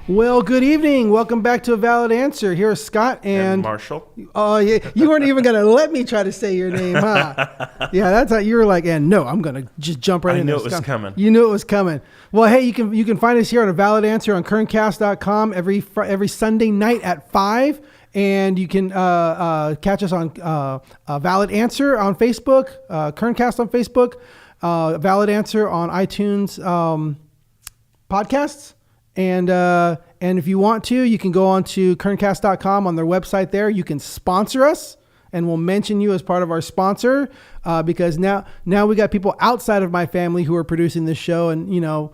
Well, good evening. Welcome back to A Valid Answer. Here is Scott and Marshall. Oh, yeah. You weren't even going to let me try to say your name, huh? Yeah, that's how you were like, and no, I'm going to just jump right in there. I knew it was coming. You knew it was coming. Well, hey, you can find us here on A Valid Answer on currentcast.com every Sunday night at 5. And you can catch us on Valid Answer on Facebook, Currentcast on Facebook, Valid Answer on iTunes podcasts. And if you want to, you can go on to currentcast.com on their website there. You can sponsor us and we'll mention you as part of our sponsor because now we got people outside of my family who are producing this show. And, you know,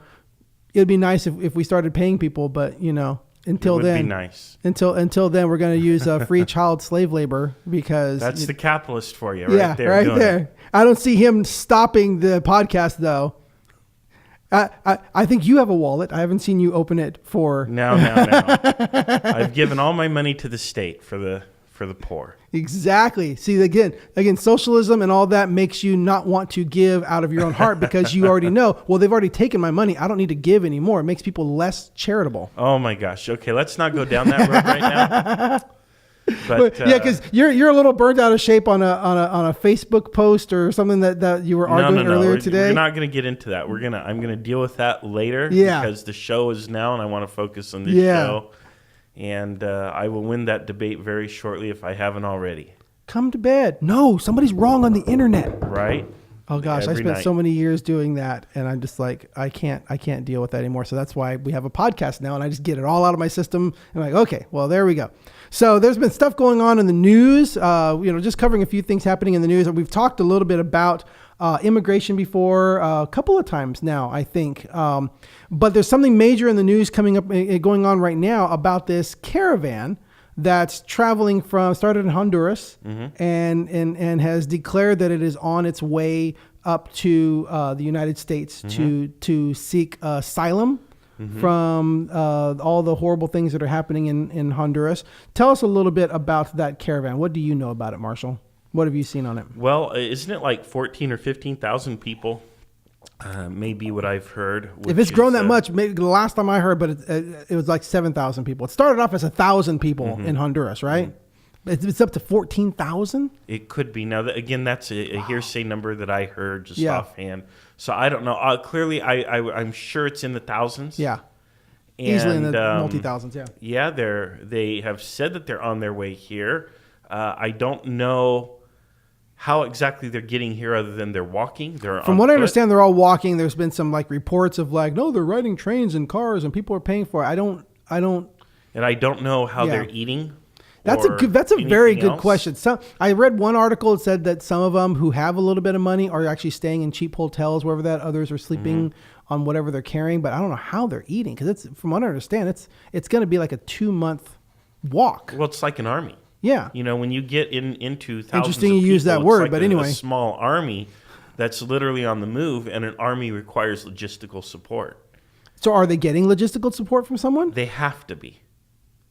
it'd be nice if we started paying people, but, you know, until then, it would be nice. Until then, we're going to use free child slave labor because that's the capitalist for you, right there. Right there. I don't see him stopping the podcast though. I think you have a wallet. I haven't seen you open it for... No. I've given all my money to the state for the poor. Exactly. See, again, socialism and all that makes you not want to give out of your own heart because you already know, well, they've already taken my money. I don't need to give anymore. It makes people less charitable. Oh, my gosh. Okay, let's not go down that road right now. But, yeah, because you're a little burnt out of shape on a Facebook post or something that you were arguing earlier today. We're not going to get into that. I'm going to deal with that later. Yeah. Because the show is now, and I want to focus on this show. And I will win that debate very shortly if I haven't already. Come to bed. No, somebody's wrong on the internet. Right. Oh gosh, I spent so many years doing that, and I'm just like, I can't deal with that anymore. So that's why we have a podcast now, and I just get it all out of my system. And I'm like, okay, well, there we go. So there's been stuff going on in the news, just covering a few things happening in the news. And we've talked a little bit about immigration before a couple of times now, I think. But there's something major in the news going on right now about this caravan that's started in Honduras and has declared that it is on its way up to the United States to seek asylum from all the horrible things that are happening in Honduras. Tell us a little bit about that caravan. What do you know about it, Marshall? What have you seen on it? Well, isn't it like 14 or 15,000 people? Maybe what I've heard. If it's grown that much, maybe the last time I heard, but it was like 7,000 people. It started off as 1,000 people in Honduras, right? It's up to 14,000? It could be. Now, again, that's a hearsay number that I heard just offhand. So I don't know. Clearly, I'm sure it's in the thousands. Yeah. And, easily in the multi-thousands, yeah. Yeah, they have said that they're on their way here. I don't know how exactly they're getting here other than they're walking. From what I understand, they're all walking. There's been some reports of no, they're riding trains and cars and people are paying for it. I don't. And I don't know how they're eating. That's a very good question. I read one article that said that some of them who have a little bit of money are actually staying in cheap hotels, wherever that. Others are sleeping on whatever they're carrying, but I don't know how they're eating because from what I understand, it's going to be like a 2-month walk. Well, it's like an army. Yeah. You know, when you get into thousands Interesting of you people, use that word, but anyway. A small army that's literally on the move, and an army requires logistical support. So are they getting logistical support from someone? They have to be.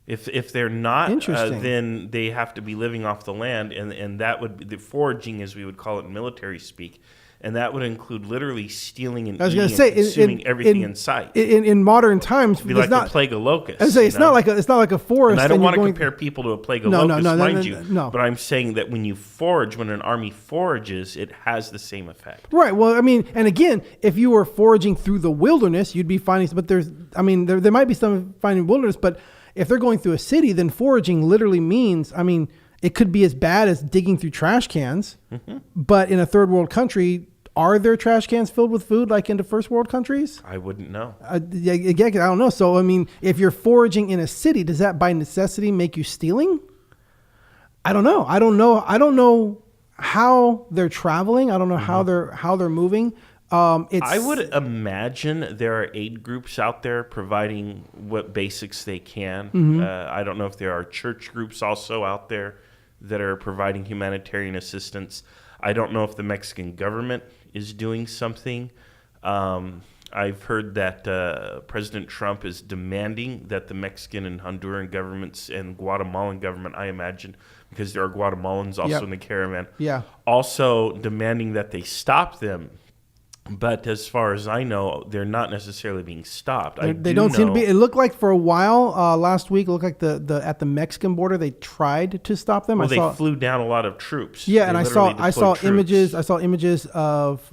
If they're not, then they have to be living off the land, and that would be the foraging, as we would call it in military speak. And that would include literally stealing and eating and consuming everything in sight. In modern times, it'd be like a plague of locusts. I was say it's not like a forest. And I don't want to compare people to a plague of locusts, mind you. No. But I'm saying that when you forage, when an army forages, it has the same effect. Right. Well, I mean, and again, if you were foraging through the wilderness, you'd be finding. But there might be some finding wilderness, but if they're going through a city, then foraging literally means, it could be as bad as digging through trash cans, but in a third world country, are there trash cans filled with food like into first world countries? I wouldn't know. I don't know. So, if you're foraging in a city, does that by necessity make you stealing? I don't know. I don't know how they're traveling. I don't know how they're moving. I would imagine there are aid groups out there providing what basics they can. I don't know if there are church groups also out there that are providing humanitarian assistance. I don't know if the Mexican government is doing something. I've heard that President Trump is demanding that the Mexican and Honduran governments and Guatemalan government, I imagine, because there are Guatemalans also in the caravan. Yeah. Also demanding that they stop them. But as far as I know, they're not necessarily being stopped. They don't seem to be. It looked like for a while last week. It looked like the at the Mexican border they tried to stop them. Well, they flew down a lot of troops. Yeah, and I saw images. I saw images of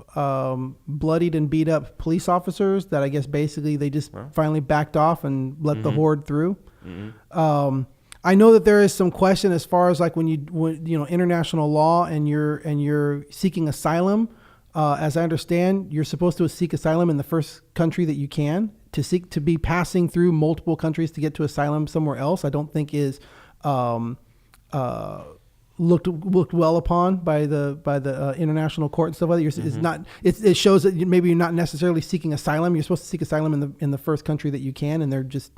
bloodied and beat up police officers that I guess basically they just finally backed off and let the horde through. Mm-hmm. I know that there is some question as far as like when international law and you're seeking asylum. As I understand, you're supposed to seek asylum in the first country that you can. To be passing through multiple countries to get to asylum somewhere else, I don't think is looked well upon by the international court and stuff like that. It's not. It shows that maybe you're not necessarily seeking asylum. You're supposed to seek asylum in the first country that you can, and they're just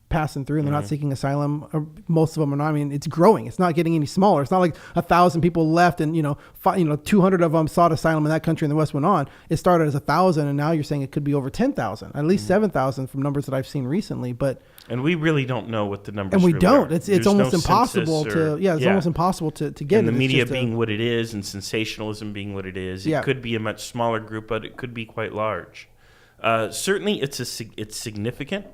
passing through and they're not seeking asylum, or most of them are not. I mean, it's growing. It's not getting any smaller. It's not like 1,000 people left and 200 of them sought asylum in that country and the West went on. It started as 1,000 and now you're saying it could be over 10,000, at least 7,000 from numbers that I've seen recently. And we really don't know what the numbers and we really don't. are. It's almost impossible almost impossible to get. And the media being what it is and sensationalism being what it is, it could be a much smaller group, but it could be quite large. Certainly, it's significant.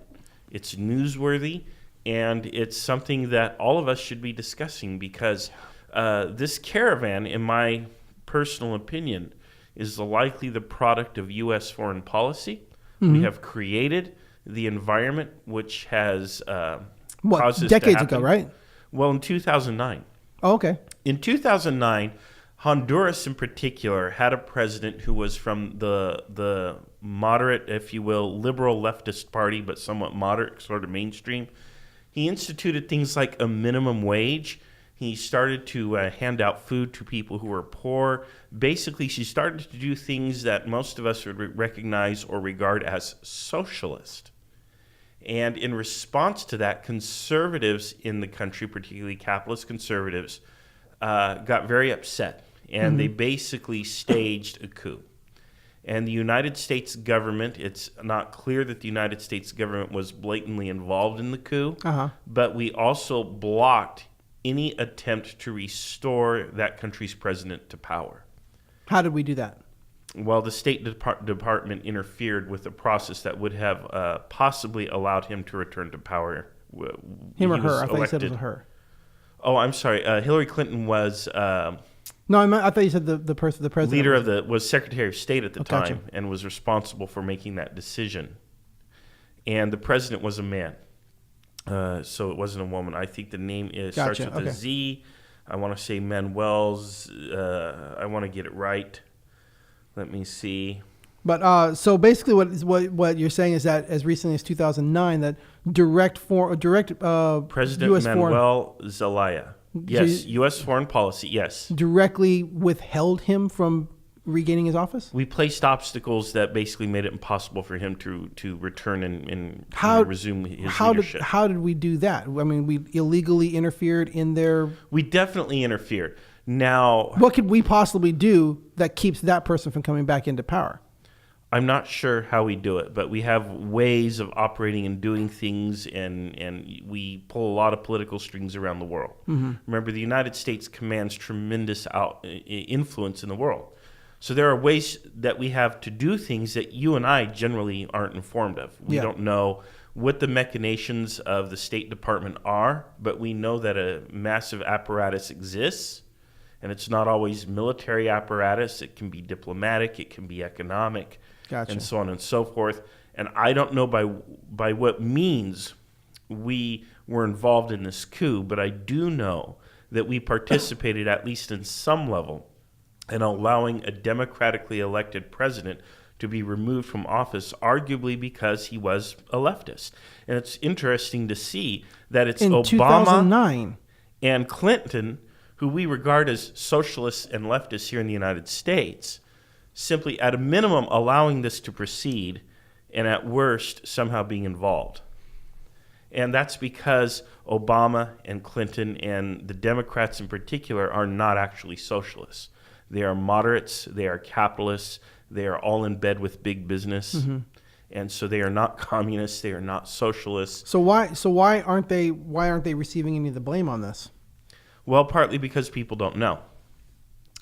It's newsworthy, and it's something that all of us should be discussing because this caravan, in my personal opinion, is likely the product of U.S. foreign policy. Mm-hmm. We have created the environment which has caused this decades to happen. Ago, right? Well, in 2009. Oh, okay. In 2009, Honduras in particular had a president who was from the moderate, if you will, liberal leftist party, but somewhat moderate, sort of mainstream. He instituted things like a minimum wage. He started to hand out food to people who were poor. Basically, she started to do things that most of us would recognize or regard as socialist. And in response to that, conservatives in the country, particularly capitalist conservatives, got very upset. And they basically staged a coup. And the United States government, it's not clear that the United States government was blatantly involved in the coup, but we also blocked any attempt to restore that country's president to power. How did we do that? Well, the State Department interfered with a process that would have possibly allowed him to return to power. Him or her? I thought you said it was her. Oh, I'm sorry. Hillary Clinton was... No, I thought you said the president. Leader was Secretary of State at the time and was responsible for making that decision. And the president was a man, so it wasn't a woman. I think the name starts with a Z. I want to say Manuel's. I want to get it right. Let me see. But so basically, what you're saying is that as recently as 2009, that President US Manuel Zelaya. Yes, U.S. foreign policy, yes. Directly withheld him from regaining his office? We placed obstacles that basically made it impossible for him to return and resume his leadership. How did we do that? I mean, we illegally interfered in their... We definitely interfered. Now... What could we possibly do that keeps that person from coming back into power? I'm not sure how we do it, but we have ways of operating and doing things, and we pull a lot of political strings around the world. Mm-hmm. Remember, the United States commands tremendous influence in the world. So there are ways that we have to do things that you and I generally aren't informed of. We don't know what the machinations of the State Department are, but we know that a massive apparatus exists. And it's not always military apparatus. It can be diplomatic. It can be economic. Gotcha. And so on and so forth. And I don't know by what means we were involved in this coup, but I do know that we participated, at least in some level, in allowing a democratically elected president to be removed from office, arguably because he was a leftist. And it's interesting to see that it's in Obama 2009 and Clinton, who we regard as socialists and leftists here in the United States, simply at a minimum allowing this to proceed and at worst somehow being involved. And that's because Obama and Clinton and the Democrats in particular are not actually socialists. They are moderates, they are capitalists, they are all in bed with big business. Mm-hmm. And so they are not communists, they are not socialists. So why aren't they receiving any of the blame on this? Well, partly because people don't know.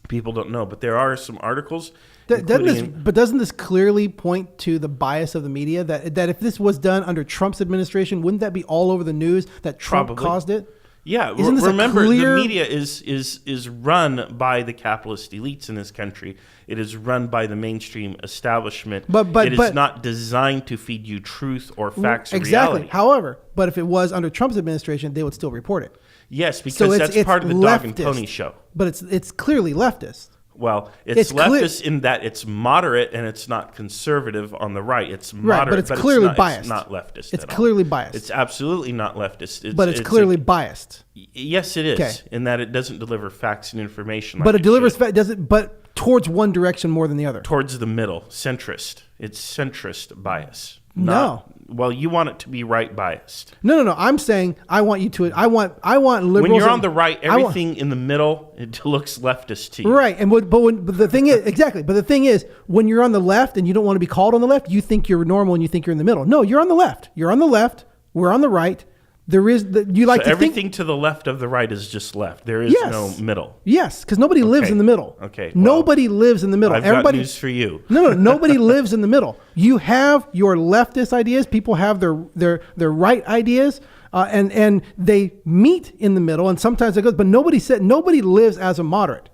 People don't know, but there are some articles. Doesn't this clearly point to the bias of the media? That if this was done under Trump's administration, wouldn't that be all over the news that Trump caused it? Yeah, remember the media is run by the capitalist elites in this country. It is run by the mainstream establishment. It is not designed to feed you truth or facts or reality. However, but if it was under Trump's administration, they would still report it. Yes, because that's part of the dog and pony show. But it's clearly leftist. Well, it's leftist in that it's moderate and it's not conservative on the right. It's moderate, but it's clearly biased. It's not leftist. It's clearly biased. It's absolutely not leftist. But it's clearly biased. Yes, it is, in that it doesn't deliver facts and information. But it delivers facts, but towards one direction more than the other. Towards the middle, centrist. It's centrist bias. No. Well, you want it to be right biased. No. I'm saying I want you to. I want liberals. When you're on the right, everything in the middle it looks leftist to you. Right, but the thing is exactly. But the thing is, when you're on the left and you don't want to be called on the left, you think you're normal and you think you're in the middle. No, you're on the left. You're on the left. We're on the right. There is everything to the left of the right is just left. There is no middle. Yes, because nobody lives in the middle. Okay. Nobody lives in the middle. I've got news for you. No. Nobody lives in the middle. You have your leftist ideas. People have their right ideas, and they meet in the middle. And sometimes it goes. But nobody lives as a moderate.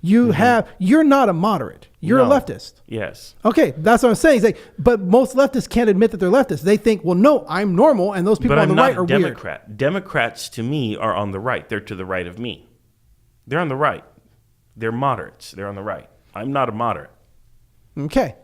You're not a moderate. You're a leftist. Yes. Okay, that's what I'm saying. But most leftists can't admit that they're leftists. They think, well, no, I'm normal, and those people on the right are weird. Democrats, to me, are on the right. They're to the right of me. They're on the right. They're moderates. They're on the right. I'm not a moderate. Okay.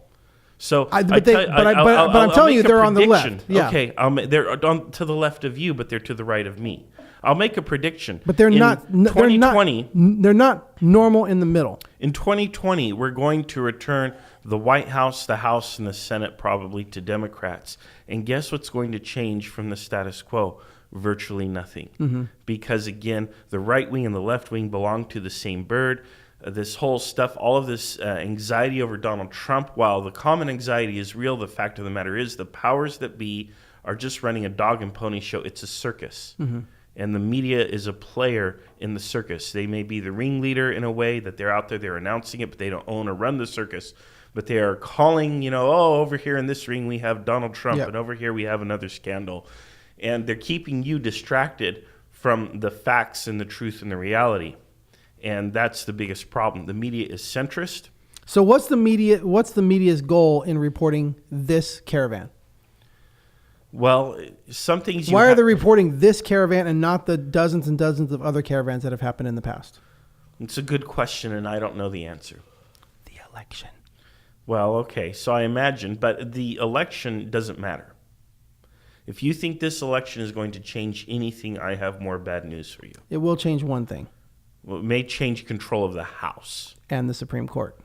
So, I'm telling you, they're on the left. Yeah. Okay, they're to the left of you, but they're to the right of me. I'll make a prediction. But they're not. 2020. They're not normal in the middle. In 2020, we're going to return the White House, the House, and the Senate probably to Democrats. And guess what's going to change from the status quo? Virtually nothing. Mm-hmm. Because again, the right wing and the left wing belong to the same bird. This whole stuff, all of this anxiety over Donald Trump, while the common anxiety is real, the fact of the matter is the powers that be are just running a dog and pony show. It's a circus. Mm-hmm. And the media is a player in the circus. They may be the ringleader in a way that they're out there, they're announcing it, but they don't own or run the circus. But they are calling, over here in this ring we have Donald Trump, and over here we have another scandal. And they're keeping you distracted from the facts and the truth and the reality. And that's the biggest problem. The media is centrist. So what's the media's goal in reporting this caravan? Well, some things. Why are they reporting this caravan and not the dozens and dozens of other caravans that have happened in the past? It's a good question, and I don't know the answer. The election. Well, okay, so I imagine, but the election doesn't matter. If you think this election is going to change anything, I have more bad news for you. It will change one thing. Well, it may change control of the House. And the Supreme Court.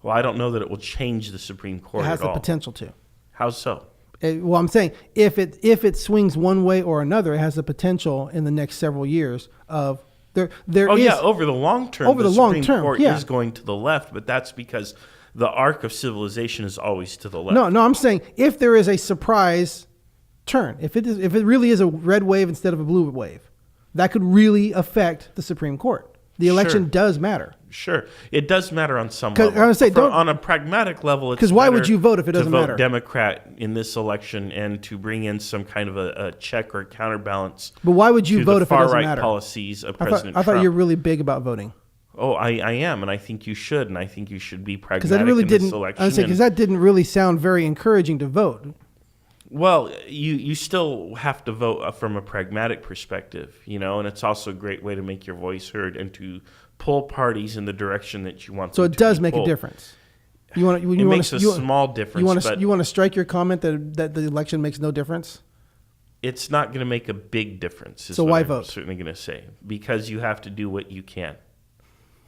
Well, I don't know that it will change the Supreme Court at all. It has the potential to. How so? Well, I'm saying if it swings one way or another, it has the potential in the next several years of there. Over the long term, the Supreme Court is going to the left, but that's because the arc of civilization is always to the left. No, I'm saying if there is a surprise turn, if it really is a red wave instead of a blue wave, that could really affect the Supreme Court. The election does matter. Sure, it does matter on some level. I was say, on a pragmatic level, it's because why would you vote if it doesn't matter? To vote Democrat in this election and to bring in some kind of a check or a counterbalance. But why would you vote if it doesn't matter? Far-right policies of President Trump. I thought you were really big about voting. Oh, I am, and I think you should, and I think you should be pragmatic in this election. I was saying because that didn't really sound very encouraging to vote. Well, you still have to vote from a pragmatic perspective, and it's also a great way to make your voice heard and to pull parties in the direction that you want. So it does make a difference. It makes a small difference. You want to strike your comment that the election makes no difference? It's not going to make a big difference. So why vote? I'm certainly going to say because you have to do what you can.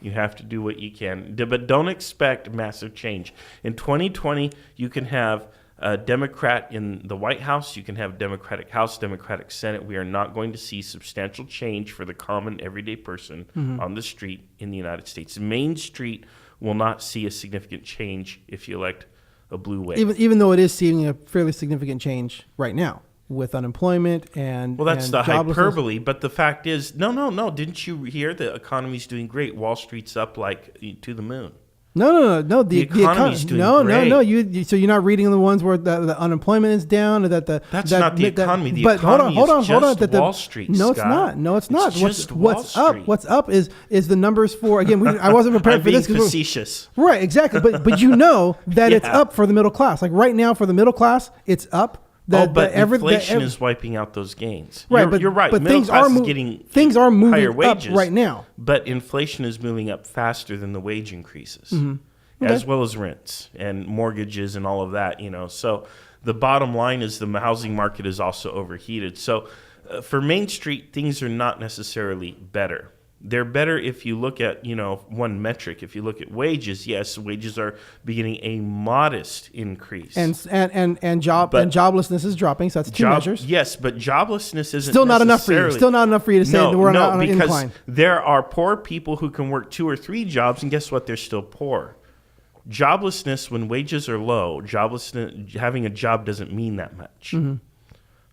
You have to do what you can, but don't expect massive change. In 2020, you can have a Democrat in the White House. You can have Democratic House, Democratic Senate. We are not going to see substantial change for the common everyday person on the street in the United States. Main Street will not see a significant change if you elect a blue wave. Even though it is seeing a fairly significant change right now. with unemployment and well, that's and the joblessness. hyperbole. But the fact is, no. Didn't you hear the economy's doing great? Wall Street's up like to the moon. No. The economy's doing great. No. So you're not reading the ones where the unemployment is down, or that's not the economy. The economy is just Wall Street. No, Scott. it's not. No, it's not. Just Wall Street. What's up is the numbers for again. I wasn't prepared for this. Being facetious. Right, exactly. But you know that it's up for the middle class. Like right now for the middle class, it's up. Inflation is wiping out those gains. Right, you're right. But Middle class is getting things are moving higher wages up right now. But inflation is moving up faster than the wage increases, Okay. as well as rents and mortgages and all of that. So the bottom line is the housing market is also overheated. So for Main Street, things are not necessarily better. They're better if you look at, one metric. If you look at wages, yes, wages are beginning a modest increase. And joblessness is dropping, so that's two measures. Yes, but joblessness isn't still not enough for you. Still not enough for you to say that we're not on an incline. There are poor people who can work 2 or 3 jobs, and guess what? They're still poor. Joblessness, when wages are low, having a job doesn't mean that much.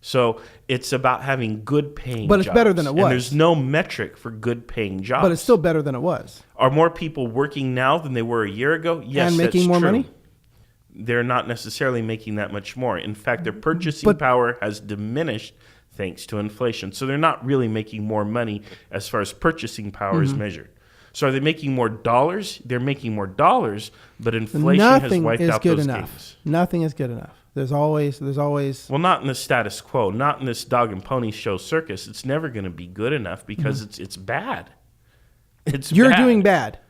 So it's about having good paying jobs. But it's better than it was. And there's no metric for good paying jobs. But it's still better than it was. Are more people working now than they were a year ago? Yes, and making more money? They're not necessarily making that much more. In fact, their purchasing power has diminished thanks to inflation. So they're not really making more money as far as purchasing power is measured. So are they making more dollars? They're making more dollars, but inflation has wiped out those gains. Nothing is good enough. There's always. Well, not in the status quo, not in this dog and pony show circus. It's never going to be good enough because it's bad. You're doing bad.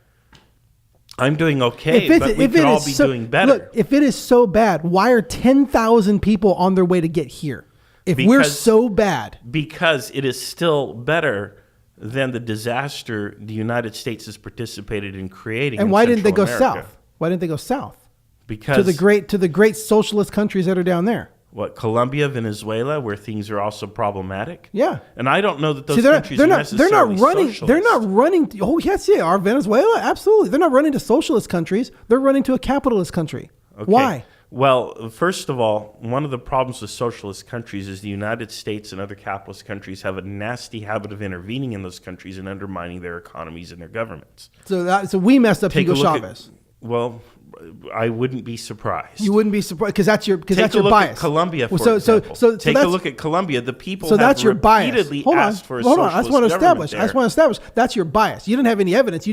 I'm doing okay, but we could all be doing better. Look, if it is so bad, why are 10,000 people on their way to get here? We're so bad. Because it is still better than the disaster the United States has participated in creating. And why didn't they go south? Why didn't they go south? Because to the great socialist countries that are down there. What, Colombia, Venezuela, where things are also problematic? Yeah. And I don't know that those countries are necessarily socialist. They're not running. Oh, yes, they are. Venezuela, absolutely. They're not running to socialist countries. They're running to a capitalist country. Okay. Why? Well, first of all, one of the problems with socialist countries is the United States and other capitalist countries have a nasty habit of intervening in those countries and undermining their economies and their governments. So we messed up Hugo Chavez. I wouldn't be surprised. You wouldn't be surprised because that's your bias. Take a look at Colombia, for example. Take a look at Colombia. The people have repeatedly asked for a socialist government. I just want to establish that's your bias. You didn't have any evidence.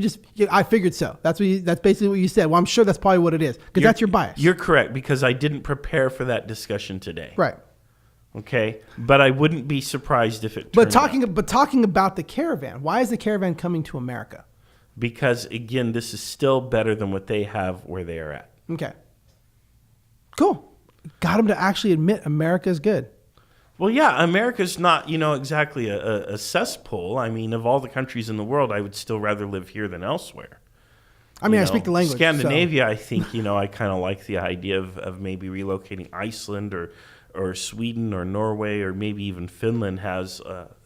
I figured so. That's basically what you said. Well, I'm sure that's probably what it is because that's your bias. You're correct because I didn't prepare for that discussion today. Right. Okay, but I wouldn't be surprised if it. But talking about the caravan, why is the caravan coming to America? Because, again, this is still better than what they have where they are at. Okay. Cool. Got them to actually admit America's good. Well, yeah, America's not, exactly a cesspool. I mean, of all the countries in the world, I would still rather live here than elsewhere. I mean, I speak the language. Scandinavia, I think, I kind of like the idea of maybe relocating Iceland or Sweden or Norway or maybe even Finland has,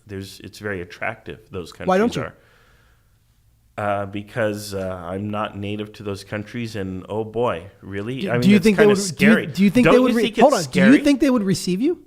it's very attractive, those countries are. Why don't you? Because I'm not native to those countries, and oh boy, really? Do you think they would? Scary. Do you think they would? Hold on. Do you think they would receive you?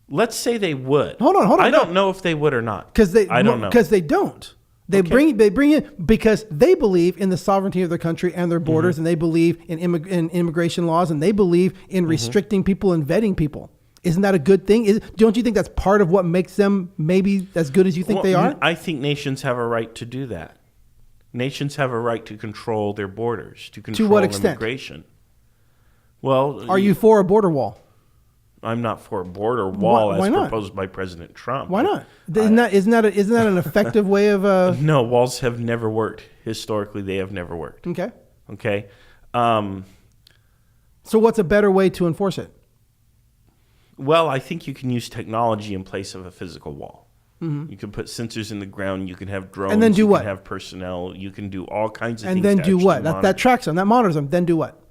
Let's say they would. Hold on. I don't know if they would or not. I don't know. Because they don't. They bring in because they believe in the sovereignty of their country and their borders, and they believe in immigration laws, and they believe in restricting people and vetting people. Isn't that a good thing? Don't you think that's part of what makes them maybe as good as you think they are? I think nations have a right to do that. Nations have a right to control their borders, to control what extent? Immigration. Well, are you for a border wall? I'm not for a border wall why as not? Proposed by President Trump. Why not? Isn't that an effective way of? No, walls have never worked. Historically, they have never worked. Okay. So what's a better way to enforce it? Well, I think you can use technology in place of a physical wall. You can put sensors in the ground. You can have drones. And then do what? You can have personnel. You can do all kinds of things. And then do what? That tracks them. That monitors them. Then do what?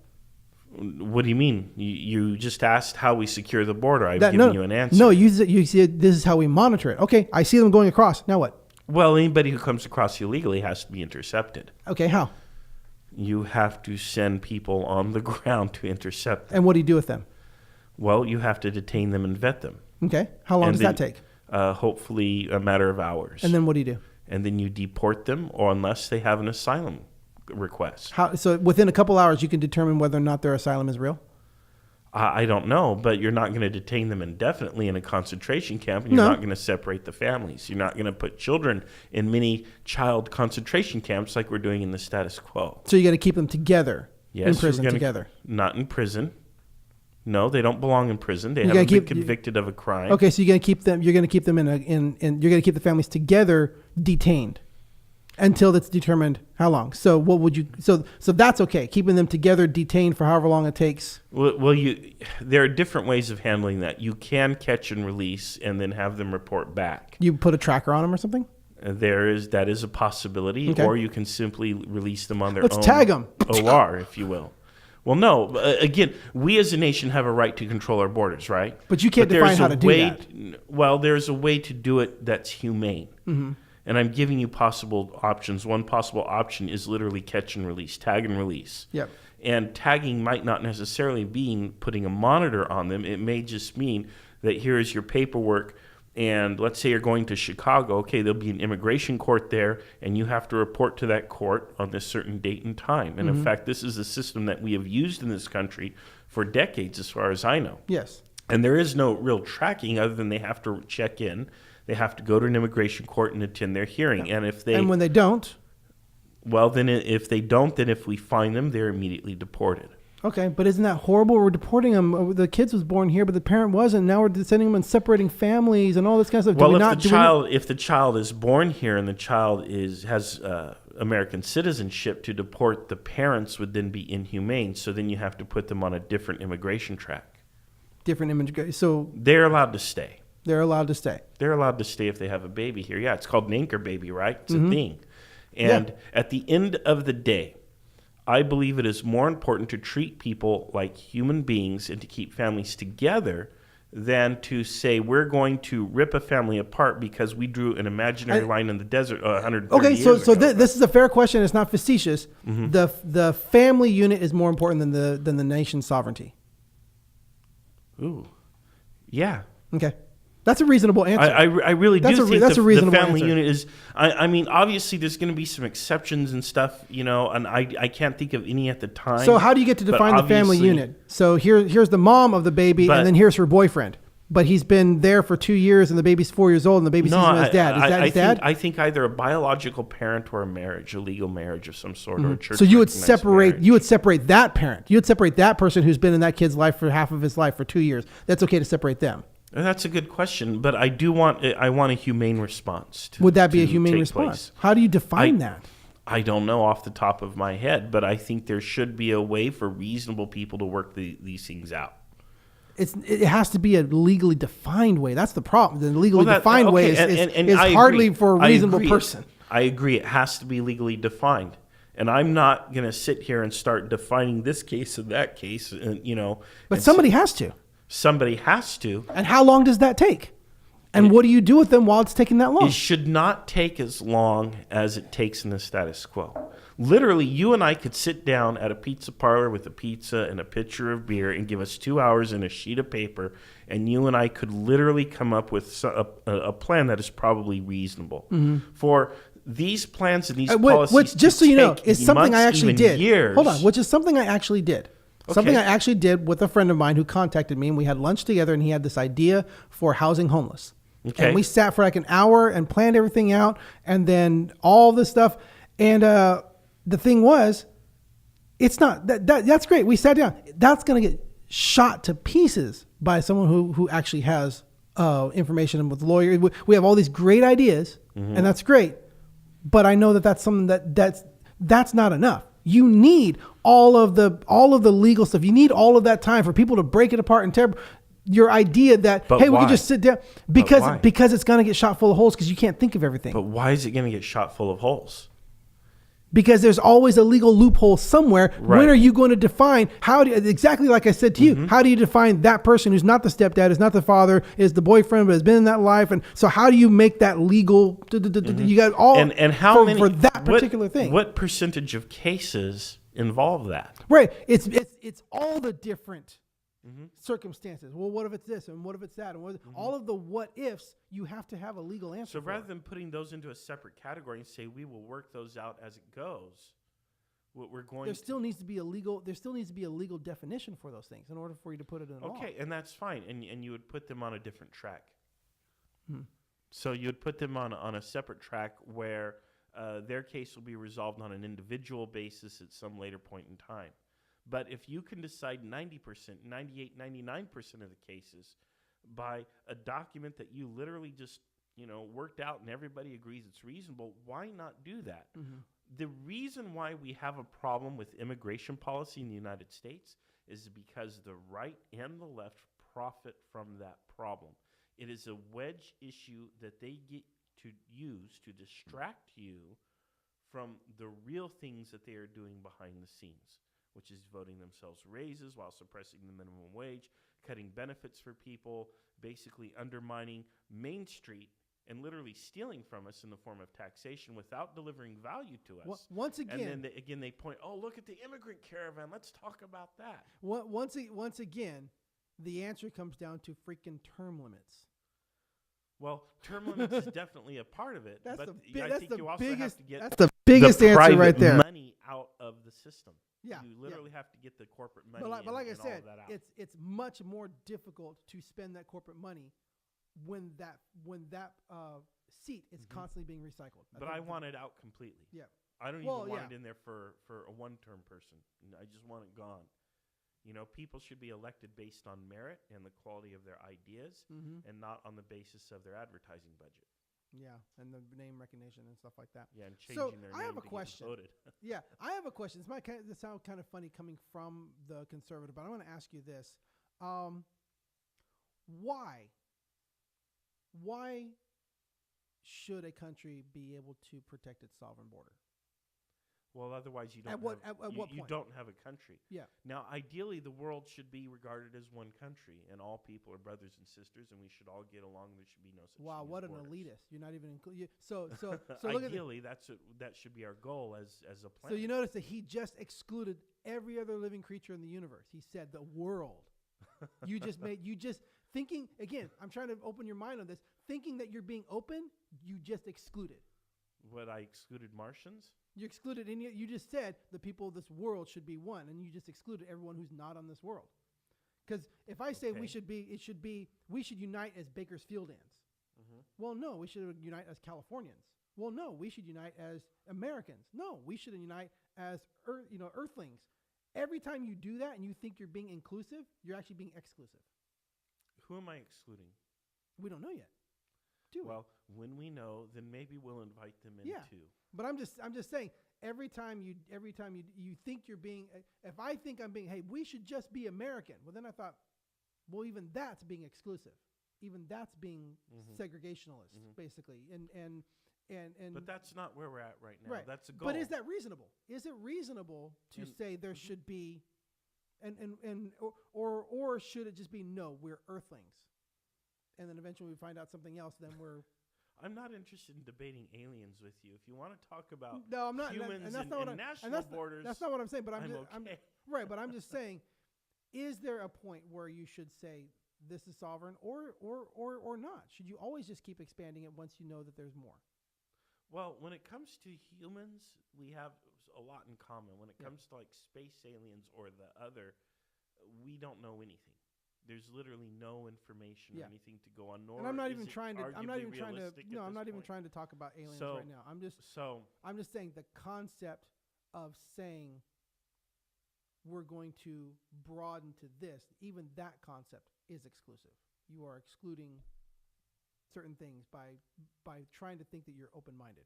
What do you mean? You just asked how we secure the border. I've given you an answer. No, you said this is how we monitor it. Okay, I see them going across. Now what? Well, anybody who comes across illegally has to be intercepted. Okay, how? You have to send people on the ground to intercept them. And what do you do with them? Well, you have to detain them and vet them. Okay. How long does that take? Hopefully a matter of hours. And then what do you do? And then you deport them, or unless they have an asylum request. So within a couple hours, you can determine whether or not their asylum is real? I don't know, but you're not going to detain them indefinitely in a concentration camp, and you're not going to separate the families. You're not going to put children in many child concentration camps like we're doing in the status quo. So you're going to keep them together in prison together? Not in prison. No, they don't belong in prison. They haven't been convicted of a crime. Okay, so you're going to keep them. You're going to keep them you're going to keep the families together, detained, until it's determined how long. So what would you? So that's okay. Keeping them together, detained for however long it takes. Well, there are different ways of handling that. You can catch and release, and then have them report back. You put a tracker on them or something. That is a possibility, or you can simply release them on their own. Let's tag them. OR, if you will. Well, no. Again, we as a nation have a right to control our borders, right? But you can't define how to do that. Well, there's a way to do it that's humane. Mm-hmm. And I'm giving you possible options. One possible option is literally catch and release, tag and release. Yep. And tagging might not necessarily mean putting a monitor on them. It may just mean that here is your paperwork, and let's say you're going to Chicago. Okay, there'll be an immigration court there, and you have to report to that court on this certain date and time. And in fact, this is a system that we have used in this country for decades, as far as I know. Yes. And there is no real tracking other than they have to check in. They have to go to an immigration court and attend their hearing. Yeah. And when they don't? Well, then if they don't, then if we find them, they're immediately deported. Okay, but isn't that horrible? We're deporting them. The kid was born here, but the parent wasn't. Now we're sending them and separating families and all this kind of stuff. Well, if the child is born here and the child has American citizenship, to deport the parents would then be inhumane. So then you have to put them on a different immigration track. So they're allowed to stay. They're allowed to stay. They're allowed to stay if they have a baby here. Yeah, it's called an anchor baby, right? It's a thing. And at the end of the day, I believe it is more important to treat people like human beings and to keep families together than to say we're going to rip a family apart because we drew an imaginary line in the desert 130 years ago. So this is a fair question. It's not facetious. Mm-hmm. The family unit is more important than the nation's sovereignty. Ooh, yeah. Okay. That's a reasonable answer. I really do think that's a reasonable the family answer. unit is, I mean, obviously there's going to be some exceptions and stuff, and I can't think of any at the time. So how do you get to define the family unit? So here's the mom of the baby, and then here's her boyfriend. But he's been there for 2 years, and the baby's 4 years old, and the baby sees him as dad. Is that his dad? I think either a biological parent or a marriage, a legal marriage of some sort, or a church. So you would separate that parent. You would separate that person who's been in that kid's life for half of his life for 2 years. That's okay to separate them. That's a good question, but I want a humane response. Would that be a humane response? How do you define that? I don't know off the top of my head, but I think there should be a way for reasonable people to work these things out. It has to be a legally defined way. That's the problem. The legally defined way is hardly for a reasonable person. I agree. It has to be legally defined. And I'm not going to sit here and start defining this case and that case, But somebody has to. Somebody has to. And how long does that take? And what do you do with them while it's taking that long? It should not take as long as it takes in the status quo. Literally, you and I could sit down at a pizza parlor with a pizza and a pitcher of beer and give us 2 hours and a sheet of paper, and you and I could literally come up with a plan that is probably reasonable. Mm-hmm. For these plans and these policies, which, just so you know, is something I actually did. Years. Hold on, which is something I actually did. Okay. Something I actually did with a friend of mine who contacted me, and we had lunch together, and he had this idea for housing homeless. Okay. And we sat for like an hour and planned everything out, and then all this stuff. And the thing was, it's not that's great. We sat down. That's going to get shot to pieces by someone who actually has information with lawyers. We have all these great ideas, and that's great. But I know that's something that's not enough. You need all of the legal stuff. You need all of that time for people to break it apart and tear your idea that, we can just sit down because it's going to get shot full of holes because you can't think of everything. But why is it going to get shot full of holes? Because there's always a legal loophole somewhere. Right. When are you going to define exactly like I said to you, how do you define that person who's not the stepdad, is not the father, is the boyfriend, but has been in that life? And so how do you make that legal? You got all and how many for that particular thing. What percentage of cases involve that? Right. It's all the different circumstances. Well, what if it's this, and what if it's that, and all of the what ifs? You have to have a legal answer. So rather than putting those into a separate category and say we will work those out as it goes, what we're going there still needs to be a legal definition for those things in order for you to put it in law. Okay, and that's fine, and you would put them on a different track. So you would put them on a separate track where their case will be resolved on an individual basis at some later point in time. But if you can decide 90%, 98, 99% of the cases by a document that you literally just, worked out and everybody agrees it's reasonable, why not do that? The reason why we have a problem with immigration policy in the United States is because the right and the left profit from that problem. It is a wedge issue that they get to use to distract you from the real things that they are doing behind the scenes, which is voting themselves raises while suppressing the minimum wage, cutting benefits for people, basically undermining Main Street and literally stealing from us in the form of taxation without delivering value to us. Once again, and then they point, oh, look at the immigrant caravan. Let's talk about that. Once again, the answer comes down to freaking term limits. Well, term limits is definitely a part of it, but I think you also have to get that's the biggest answer right there. Money out of the system. Yeah, you literally have to get the corporate money. But like I said, all that out. It's much more difficult to spend that corporate money when that seat is constantly being recycled. But I want it out completely. Yeah, I don't even want it in there for a one-term person. I just want it gone. People should be elected based on merit and the quality of their ideas, and not on the basis of their advertising budget. Yeah, and the name recognition and stuff like that. Yeah, and changing their name I have a to question. get voted. Yeah, I have a question. This sounds kind of funny coming from the conservative, but I want to ask you this: Why should a country be able to protect its sovereign border? Well, otherwise you don't. At what point? You don't have a country. Yeah. Now, ideally, the world should be regarded as one country, and all people are brothers and sisters, and we should all get along. There should be no such. Wow, thing what as an borders. elitist! You're not even included. So ideally, that should be our goal as a planet. So you notice that he just excluded every other living creature in the universe. He said the world. You just thinking again. I'm trying to open your mind on this. Thinking that you're being open, you just excluded. What, I excluded Martians? You excluded, and you just said the people of this world should be one, and you just excluded everyone who's not on this world. Because if I say we should unite as Bakersfieldians. Well, no, we should unite as Californians. Well, no, we should unite as Americans. No, we should unite as Earthlings. Every time you do that and you think you're being inclusive, you're actually being exclusive. Who am I excluding? We don't know yet. Well, when we know, then maybe we'll invite them in too. But I'm just saying, every time you think you're being, if I think I'm being, hey, we should just be American. Well, then I thought, well, even that's being exclusive. Even that's being segregationalist, basically. And but that's not where we're at right now. Right. That's a goal. But is that reasonable? Is it reasonable to say there should be, or should it just be no? We're Earthlings. And then eventually we find out something else, then we're... I'm not interested in debating aliens with you. If you want to talk about I'm not, humans and national borders... That's not what I'm saying, but I'm okay. I'm just saying, is there a point where you should say this is sovereign or not? Should you always just keep expanding it once you know that there's more? Well, when it comes to humans, we have a lot in common. When it comes to like space aliens or the other, we don't know anything. There's literally no information or anything to go on. Nor and I'm not even trying to. I'm not even trying to talk about aliens right now. I'm just saying the concept of saying we're going to broaden to this. Even that concept is exclusive. You are excluding certain things by trying to think that you're open-minded.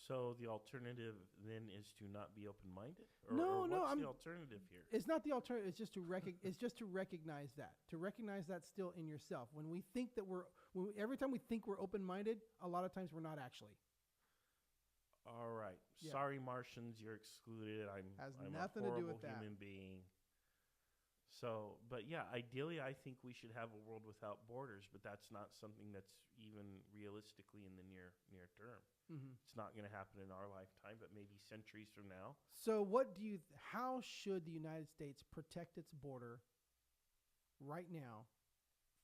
So the alternative then is to not be open-minded? No. What's the alternative here? It's not the alternative. It's just to recognize that. To recognize that still in yourself. When we think that every time we think we're open-minded, a lot of times we're not actually. All right. Yeah. Sorry, Martians, you're excluded. I'm nothing a horrible to do with that. Human being. So, but yeah, ideally, I think we should have a world without borders, but that's not something that's even realistically in the near term. Mm-hmm. It's not going to happen in our lifetime, but maybe centuries from now. So, how should the United States protect its border right now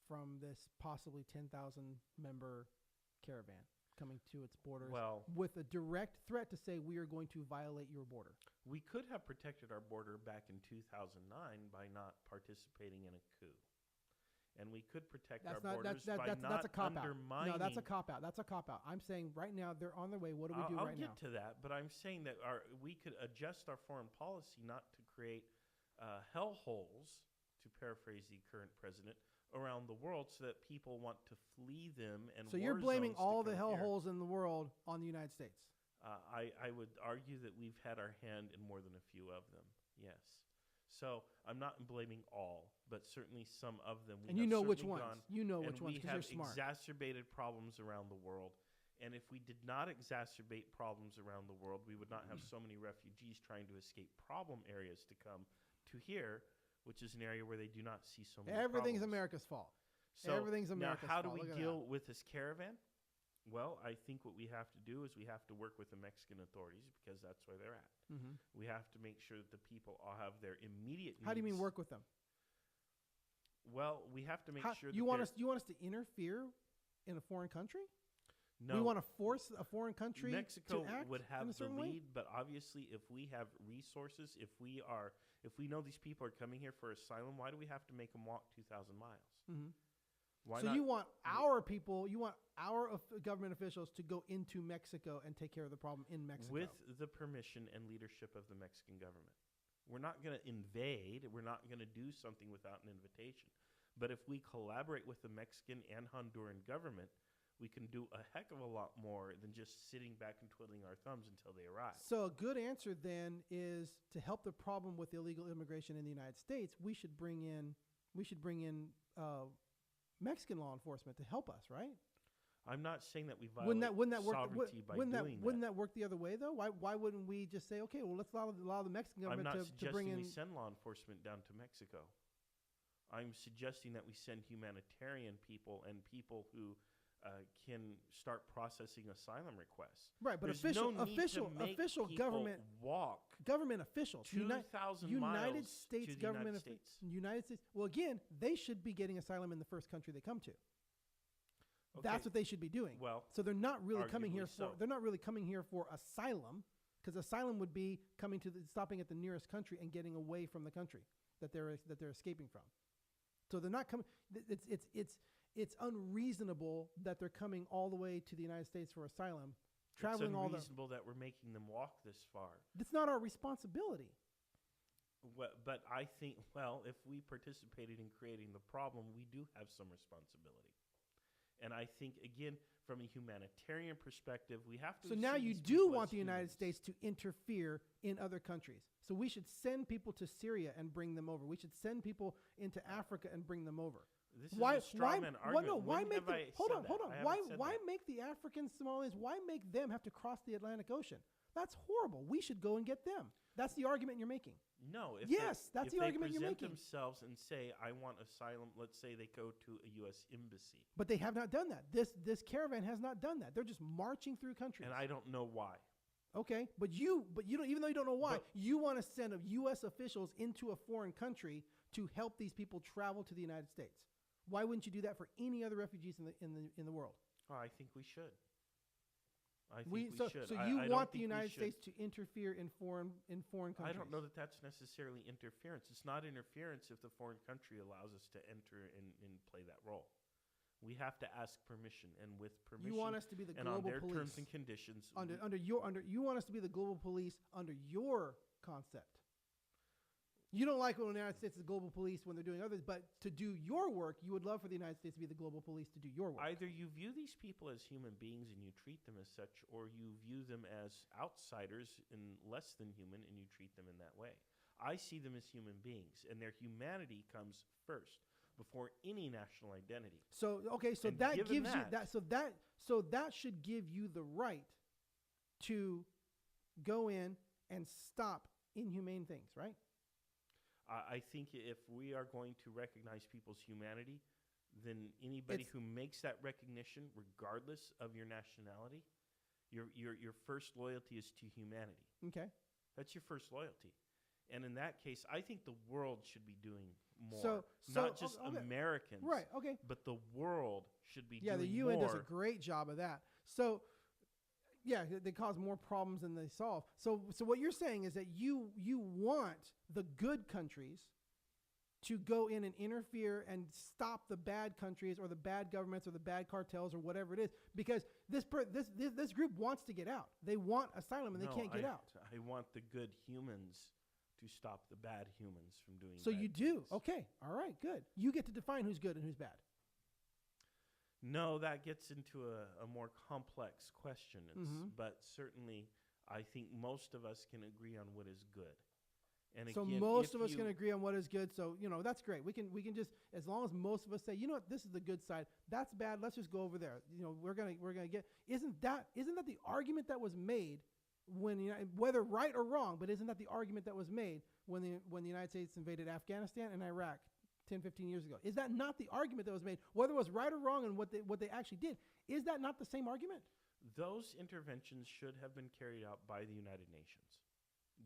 from this possibly 10,000 member caravan coming to its borders with a direct threat to say we are going to violate your border? We could have protected our border back in 2009 by not participating in a coup. And we could protect our borders by not undermining... No, that's a cop-out. That's a cop-out. I'm saying right now they're on their way. What do we do right now? I'll get to that, but I'm saying that we could adjust our foreign policy not to create hellholes, to paraphrase the current president, around the world so that people want to flee them. And so you're blaming all the hellholes in the world on the United States? I would argue that we've had our hand in more than a few of them, yes. So I'm not blaming all, but certainly some of them. And you know which ones. You know which ones because you're smart. We have exacerbated problems around the world. And if we did not exacerbate problems around the world, we would not have so many refugees trying to escape problem areas to come to here, which is an area where they do not see so many Everything's problems. America's fault. So Everything's America's fault. Now, how do we deal with this caravan? Well, I think what we have to do is we have to work with the Mexican authorities because that's where they're at. Mm-hmm. We have to make sure that the people all have their immediate needs. How do you mean work with them? Well, we have to make sure that you want us to interfere in a foreign country? No. We want to force a foreign country Mexico to act would have in a the certain lead, way? but obviously if we have resources, if we know these people are coming here for asylum, why do we have to make them walk 2,000 miles? Mm-hmm. Why so not? You want our people, you want our government officials to go into Mexico and take care of the problem in Mexico. With the permission and leadership of the Mexican government. We're not going to invade. We're not going to do something without an invitation. But if we collaborate with the Mexican and Honduran government, we can do a heck of a lot more than just sitting back and twiddling our thumbs until they arrive. So a good answer then is to help the problem with illegal immigration in the United States, we should bring in Mexican law enforcement to help us, right? I'm not saying that we violate sovereignty by doing that. Wouldn't that work the other way, though? Why wouldn't we just say, okay, well, let's allow the Mexican government to bring in... I'm not suggesting we send law enforcement down to Mexico. I'm suggesting that we send humanitarian people and people who can start processing asylum requests. Right, but There's official government walk government officials, 2,000 United miles States to the government United States. United States. Well, again, they should be getting asylum in the first country they come to. Okay. That's what they should be doing. Well, so they're not really coming here so. they're not really coming here for asylum, because asylum would be coming to stopping at the nearest country and getting away from the country that they're escaping from. So they're not coming. It's unreasonable that they're coming all the way to the United States for asylum, traveling all the. It's unreasonable that we're making them walk this far. That's not our responsibility. Well, but I think, if we participated in creating the problem, we do have some responsibility. And I think, again, from a humanitarian perspective, we have to... So now you do want the United States to interfere in other countries. So we should send people to Syria and bring them over. We should send people into Africa and bring them over. This is a straw man argument. Hold on. Why make the African Somalians, why make them have to cross the Atlantic Ocean? That's horrible. We should go and get them. That's the argument you're making. No. That's the argument you're making. If they present themselves and say, I want asylum, let's say they go to a U.S. embassy. But they have not done that. This caravan has not done that. They're just marching through countries. And I don't know why. Okay, but you don't, even though you don't know why, you want to send U.S. officials into a foreign country to help these people travel to the United States. Why wouldn't you do that for any other refugees in the world? Oh, I think we should. We should. So you want the United States to interfere in foreign countries? I don't know that that's necessarily interference. It's not interference if the foreign country allows us to enter and play that role. We have to ask permission, and with permission, you want us to be the global and on their police terms and conditions. You want us to be the global police under your concept. You don't like when the United States is the global police when they're doing others, but to do your work, you would love for the United States to be the global police to do your work. Either you view these people as human beings and you treat them as such, or you view them as outsiders and less than human and you treat them in that way. I see them as human beings, and their humanity comes first before any national identity. So that gives you that. So that should give you the right to go in and stop inhumane things, right? I think if we are going to recognize people's humanity, then anybody who makes that recognition, regardless of your nationality, your first loyalty is to humanity. Okay. That's your first loyalty. And in that case, I think the world should be doing more. So not just Americans. Right, okay. But the world should be doing more. Yeah, the UN does a great job of that. So, yeah, they cause more problems than they solve. So what you're saying is that you want the good countries to go in and interfere and stop the bad countries or the bad governments or the bad cartels or whatever it is, because this group wants to get out. They want asylum and they can't get out. I want the good humans to stop the bad humans from doing so bad you do things. Okay, all right, good. You get to define who's good and who's bad. No, that gets into a more complex question. But certainly I think most of us can agree on what is good. And so again, most of us can agree on what is good. So, that's great. We can just, as long as most of us say, what, this is the good side. That's bad. Let's just go over there. We're going to get, isn't that the argument that was made when, whether right or wrong, but isn't that the argument that was made when the United States invaded Afghanistan and Iraq 10, 15 years ago? Is that not the argument that was made, whether it was right or wrong and what they actually did? Is that not the same argument? Those interventions should have been carried out by the United Nations.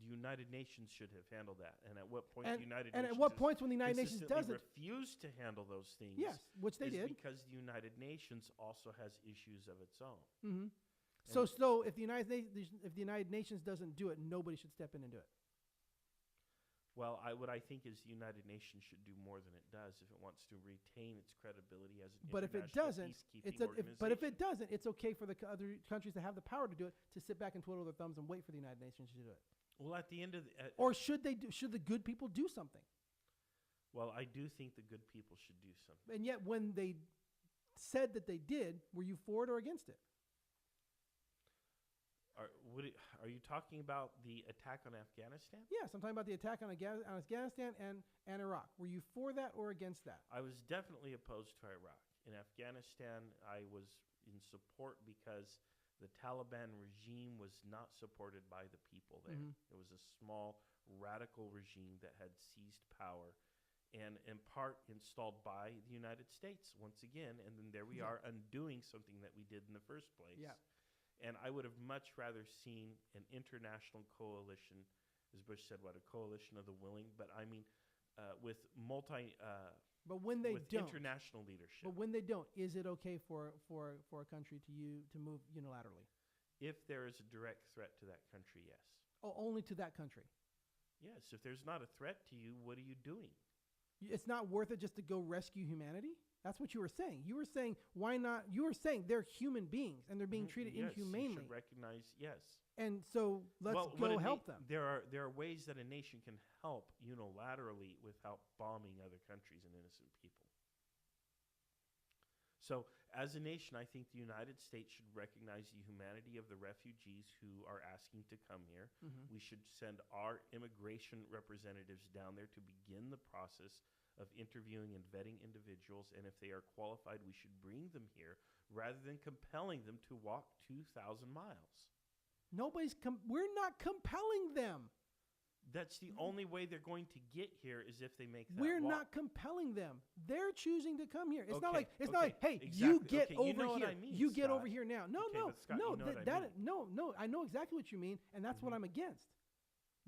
The United Nations should have handled that. And at what point the United Nations at what points when the United Nations doesn't refuse to handle those things? Yes, which they did, because the United Nations also has issues of its own. Mm-hmm. So if the United Nations doesn't do it, nobody should step in and do it. Well, what I think is the United Nations should do more than it does if it wants to retain its credibility as an international peacekeeping organization. But if it doesn't, it's okay for the other countries that have the power to do it to sit back and twiddle their thumbs and wait for the United Nations to do it. Well, at the end of the... or should the good people do something? Well, I do think the good people should do something. And yet when they said that they did, were you for it or against it? Are you talking about the attack on Afghanistan? Yes, I'm talking about the attack on Afghanistan and Iraq. Were you for that or against that? I was definitely opposed to Iraq. In Afghanistan, I was in support because the Taliban regime was not supported by the people there. Mm-hmm. It was a small, radical regime that had seized power and in part installed by the United States once again. And then there we are undoing something that we did in the first place. Yeah. And I would have much rather seen an international coalition, as Bush said, a coalition of the willing, but I mean with international leadership. But when they don't, is it okay for a country to move unilaterally? If there is a direct threat to that country, yes. Oh, only to that country? Yes. If there's not a threat to you, what are you doing? It's not worth it just to go rescue humanity? That's what you were saying. You were saying, why not? You were saying they're human beings and they're being treated inhumanely. You should recognize, yes. And so let's go help them. There are ways that a nation can help unilaterally without bombing other countries and innocent people. So as a nation, I think the United States should recognize the humanity of the refugees who are asking to come here. Mm-hmm. We should send our immigration representatives down there to begin the process of interviewing and vetting individuals, and if they are qualified, we should bring them here rather than compelling them to walk 2,000 miles. We're not compelling them. That's the only way they're going to get here is if they make that We're walk. Not compelling them. They're choosing to come here. It's not like hey, exactly. You get over you know here. What I mean, you Scott. Get over here now. No, Scott, you know what I mean. No. I know exactly what you mean, and that's what I'm against.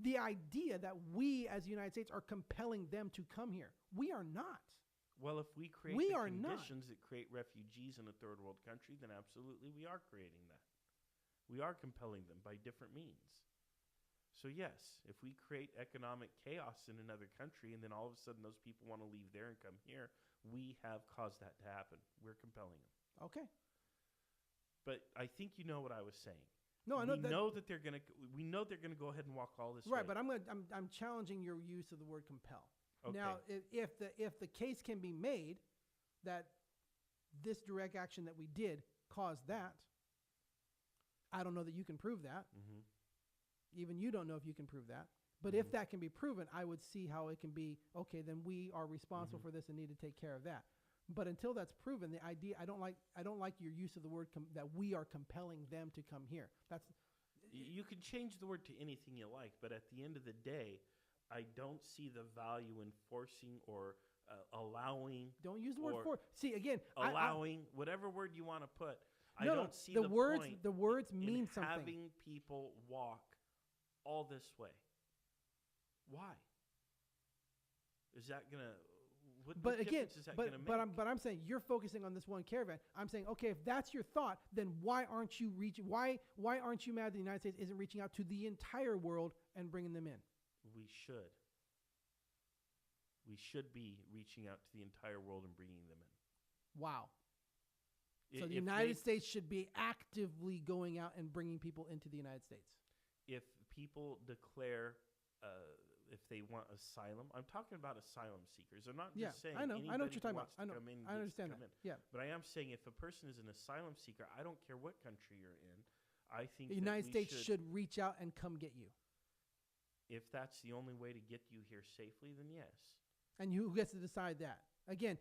The idea that we as the United States are compelling them to come here. We are not. Well, if we create conditions that create refugees in a third world country, then absolutely we are creating that. We are compelling them by different means. So yes, if we create economic chaos in another country and then all of a sudden those people want to leave there and come here, we have caused that to happen. We're compelling them. Okay. But I think you know what I was saying. No, I know we know that they're going to go ahead and walk all this way. Right, but I'm challenging your use of the word compel. Okay. Now, if the case can be made that this direct action that we did caused that, I don't know that you can prove that. Mm-hmm. Even you don't know if you can prove that. But if that can be proven, I would see how it can be, okay, then we are responsible for this and need to take care of that. But until that's proven, the idea, I don't like your use of the word that we are compelling them to come here. You can change the word to anything you like, but at the end of the day, I don't see the value in forcing or allowing. Don't use the word for. See, again, allowing, whatever word you want to put. I don't see the words. point The words in mean something. having people walk all this way. Why? Is that gonna? What difference is that gonna make? But I'm saying you're focusing on this one caravan. I'm saying, okay, if that's your thought, then why aren't you reaching? Why aren't you mad that the United States isn't reaching out to the entire world and bringing them in? We should. We should be reaching out to the entire world and bringing them in. Wow. So the United States should be actively going out and bringing people into the United States. If people declare, if they want asylum, I'm talking about asylum seekers. I'm not just saying I know what you're talking about. I know. I understand that. Yeah. But I am saying if a person is an asylum seeker, I don't care what country you're in. I think the United States should reach out and come get you. If that's the only way to get you here safely, then yes. And who gets to decide that? Again,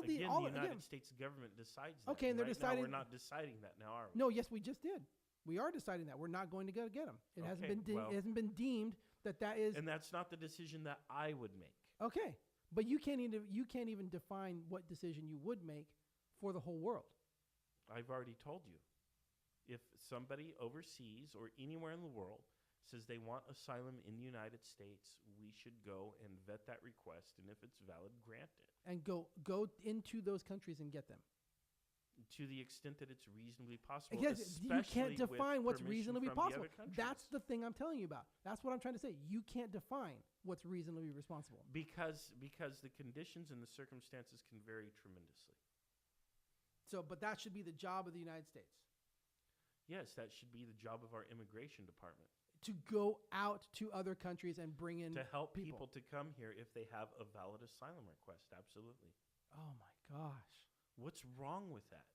the United States government decides that. Okay, and they're deciding. Now we're not deciding that now, are we? No, yes, we just did. We are deciding that. We're not going to go get them. It hasn't been deemed that is. And that's not the decision that I would make. Okay, but you can't even define what decision you would make for the whole world. I've already told you. If somebody overseas or anywhere in the world says they want asylum in the United States, we should go and vet that request, and if it's valid, grant it. And go into those countries and get them. To the extent that it's reasonably possible. Yes, you can't define what's reasonably possible. That's the thing I'm telling you about. That's what I'm trying to say. You can't define what's reasonably responsible. Because the conditions and the circumstances can vary tremendously. But that should be the job of the United States. Yes, that should be the job of our immigration department. To go out to other countries and bring in to help people to come here if they have a valid asylum request. Absolutely. Oh my gosh. What's wrong with that?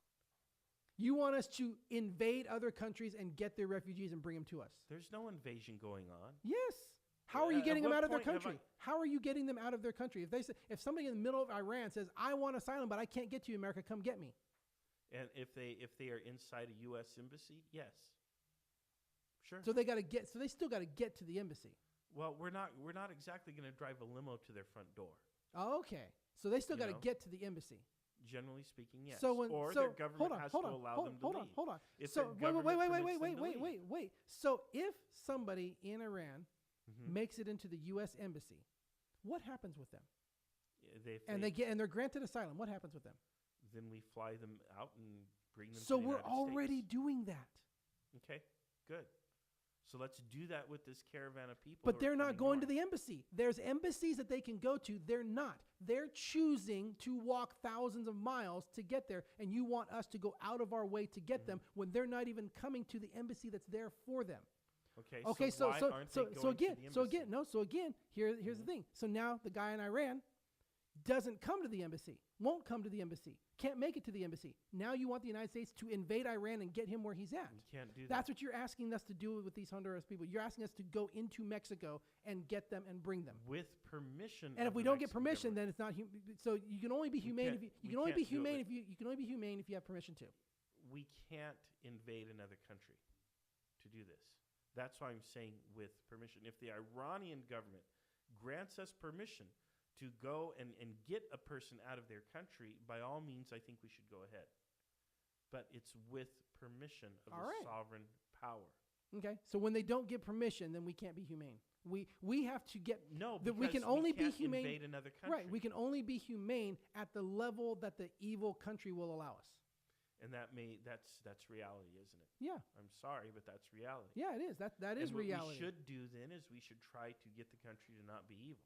You want us to invade other countries and get their refugees and bring them to us? There's no invasion going on. Yes. How are you getting them out of their country? How are you getting them out of their country? If somebody in the middle of Iran says, "I want asylum, but I can't get to you, America, come get me." And if they are inside a U.S. embassy, yes. Sure. So they still got to get to the embassy. Well, we're not exactly going to drive a limo to their front door. Oh, okay. So they still got to get to the embassy. Generally speaking, yes. Their government has to allow them to leave. Hold on. If so wait. So if somebody in Iran makes it into the U.S. embassy, what happens with them? They're granted asylum. What happens with them? Then we fly them out and bring them. So we're already doing that. Okay, good. So let's do that with this caravan of people. But they're not going to the embassy. There's embassies that they can go to. They're not. They're choosing to walk thousands of miles to get there. And you want us to go out of our way to get them when they're not even coming to the embassy that's there for them. Okay. So again, here's Mm-hmm. the thing. So now the guy in Iran doesn't come to the embassy, won't come to the embassy, can't make it to the embassy. Now you want the United States to invade Iran and get him where he's at. You can't do that. That's what you're asking us to do with these Honduras people. You're asking us to go into Mexico and get them and bring them with permission. And if we don't get permission, then it's not. So you can only be humane if you can only be humane if you have permission to. We can't invade another country to do this. That's why I'm saying with permission. If the Iranian government grants us permission to go and get a person out of their country, by all means, I think we should go ahead. But it's with permission of the sovereign power. Okay, so when they don't get permission, then we can't be humane. We have to get because we can only we can't be humane. Invade another country. Right, we can only be humane at the level that the evil country will allow us. And that's reality, isn't it? Yeah. I'm sorry, but that's reality. Yeah, it is. That is reality. What we should do then is we should try to get the country to not be evil.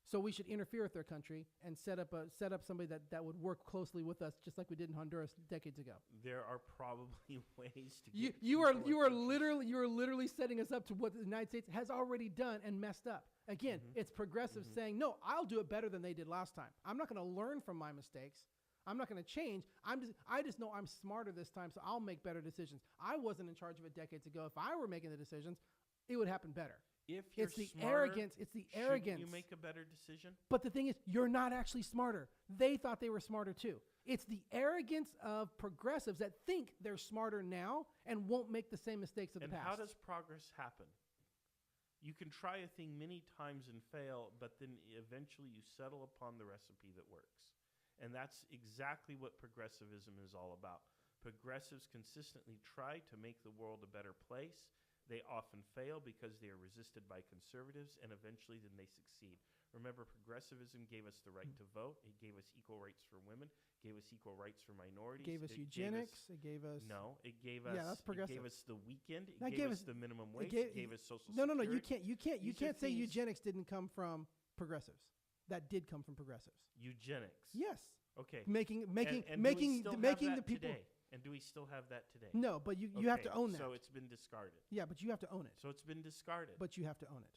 So we should interfere with their country and set up somebody that would work closely with us, just like we did in Honduras decades ago. There are probably ways to get you are literally setting us up to what the United States has already done and messed up. Again, it's progressive saying, no, I'll do it better than they did last time. I'm not going to learn from my mistakes. I'm not going to change. I just know I'm smarter this time, so I'll make better decisions. I wasn't in charge of it decades ago. If I were making the decisions, it would happen better. If you're it's the smarter, arrogance. It's the arrogance. You make a better decision. But the thing is, you're not actually smarter. They thought they were smarter too. It's the arrogance of progressives that think they're smarter now and won't make the same mistakes of the past. And how does progress happen? You can try a thing many times and fail, but then eventually you settle upon the recipe that works. And that's exactly what progressivism is all about. Progressives consistently try to make the world a better place. They often fail because they are resisted by conservatives, and eventually then they succeed. Remember, progressivism gave us the right to vote. It gave us equal rights for women, gave us equal rights for minorities. It gave us eugenics. It gave us... No, it gave us... Yeah, that's progressive. It gave us the weekend. It gave us the minimum wage. It gave us social No, security. you can't say eugenics didn't come from progressives. That did come from progressives. Eugenics. Yes. Okay. Making and the people... today? And do we still have that today? No, but you have to own that. So it's been discarded. Yeah, but you have to own it. So it's been discarded. But you have to own it.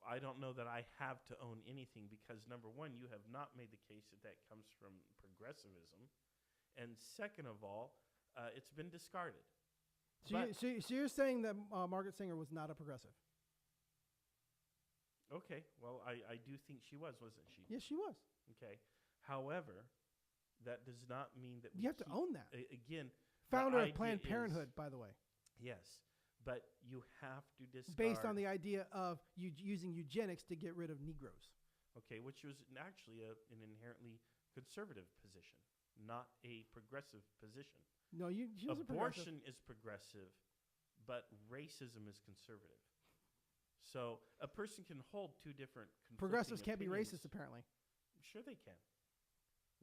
I don't know that I have to own anything because, number one, you have not made the case that that comes from progressivism. And second of all, it's been discarded. So you're saying that Margaret Sanger was not a progressive? Okay. Well, I do think she wasn't she? Yes, she was. Okay. However, that does not mean that you have to own that. Again, founder of Planned Parenthood, by the way. Yes, but you have to discard... Based on the idea of using eugenics to get rid of Negroes. Okay, which was actually an inherently conservative position, not a progressive position. No, she was Abortion is progressive, but racism is conservative. So a person can hold two different conflicting Progressives can't opinions. be racist, apparently. Sure they can.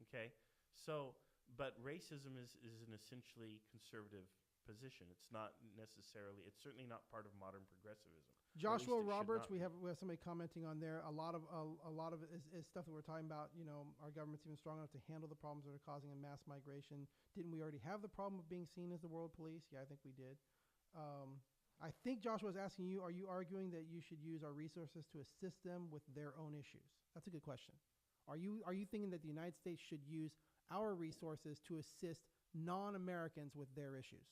Okay, so, but racism is an essentially conservative position. It's not necessarily, it's certainly not part of modern progressivism. Joshua Roberts, we have somebody commenting on there. A lot of it is stuff that we're talking about. You know, our government's even strong enough to handle the problems that are causing a mass migration. Didn't we already have the problem of being seen as the world police? Yeah, I think we did. I think Joshua was asking you, are you arguing that you should use our resources to assist them with their own issues? That's a good question. Are you thinking that the United States should use our resources to assist non-Americans with their issues?